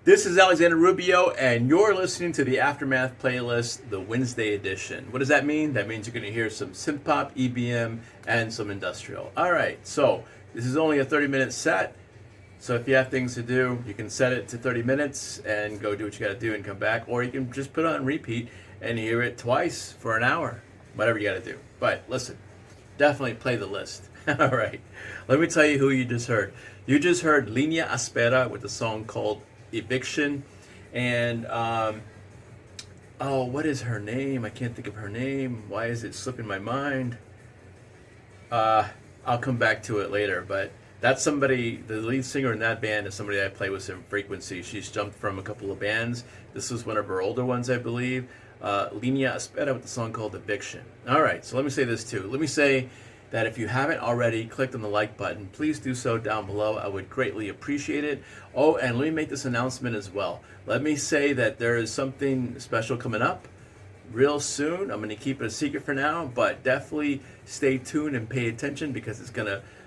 This is Alexander Rubio, and you're listening to the Aftermath playlist, the Wednesday edition. What does that mean? That means you're going to hear some synthpop, EBM, and some industrial. All right, so this is only a 30-minute set. So if you have things to do, you can set it to 30 minutes and go do what you got to do and come back. Or you can just put it on repeat and hear it twice for an hour, whatever you got to do. But listen, definitely play the list. All right, let me tell you who you just heard. You just heard Linea Aspera with a song called Eviction. And, what is her name? I can't think of her name. Why is it slipping my mind? I'll come back to it later, but that's somebody, the lead singer in that band is somebody I play with in Frequency. She's jumped from a couple of bands. This is one of her older ones, I believe. Linea Aspera with the song called Eviction. All right, so let me say this too. Let me say that if you haven't already clicked on the like button, please do so down below. I would greatly appreciate it. Oh, and let me make this announcement as well. Let me say that there is something special coming up real soon. I'm going to keep it a secret for now, but definitely stay tuned and pay attention because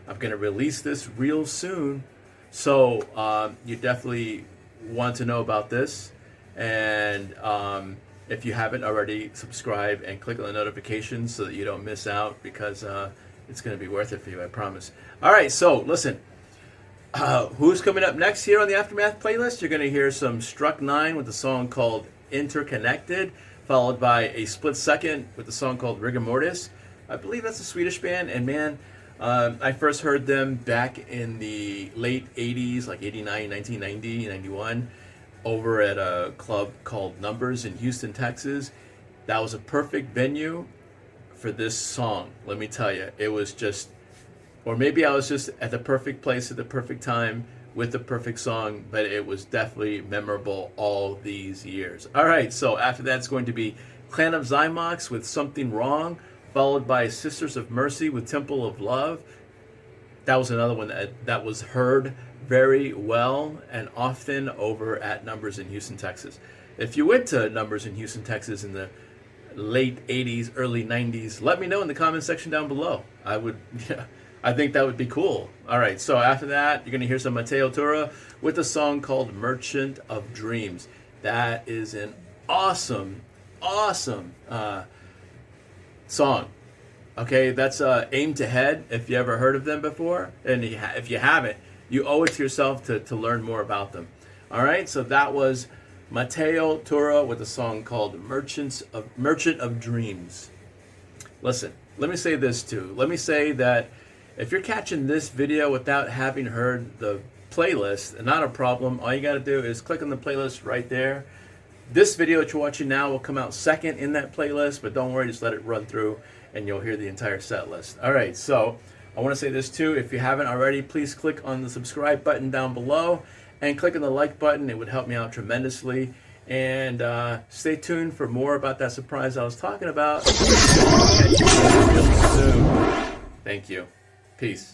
I'm gonna release this real soon. So you definitely want to know about this. And if you haven't already, subscribe and click on the notifications so that you don't miss out, because it's going to be worth it for you, I promise. All right, so listen. Who's coming up next here on the Aftermath playlist? You're going to hear some Struck 9 with the song called Interconnected, followed by a split second with the song called Rigor Mortis. I believe that's a Swedish band, and man, I first heard them back in the late 80s, like 89, 1990, 91, over at a club called Numbers in Houston, Texas. That was a perfect venue for this song, let me tell you. It was just, or maybe I was just at the perfect place at the perfect time with the perfect song, but it was definitely memorable all these years. All right, so after that, it's going to be Clan of Zymox with Something Wrong, followed by Sisters of Mercy with Temple of Love. That was another one that was heard very well and often over at Numbers in Houston, Texas. If you went to Numbers in Houston, Texas in the late 80s, early 90s, let me know in the comment section down below. I think that would be cool. All right, so after that, you're going to hear some Mateo Tura with a song called Merchant of Dreams. That is an awesome song. Okay, that's Aim to Head, if you ever heard of them before. And if you haven't, you owe it to yourself to learn more about them. All right, so that was Mateo Tura with a song called Merchant of Dreams. Listen, let me say this too. Let me say that if you're catching this video without having heard the playlist, not a problem. All you got to do is click on the playlist right there. This video that you're watching now will come out second in that playlist, but don't worry, just let it run through and you'll hear the entire set list. All right, so I want to say this too. If you haven't already, please click on the subscribe button down below and click on the like button. It would help me out tremendously. And stay tuned for more about that surprise I was talking about. Catch you real soon. Thank you. Peace.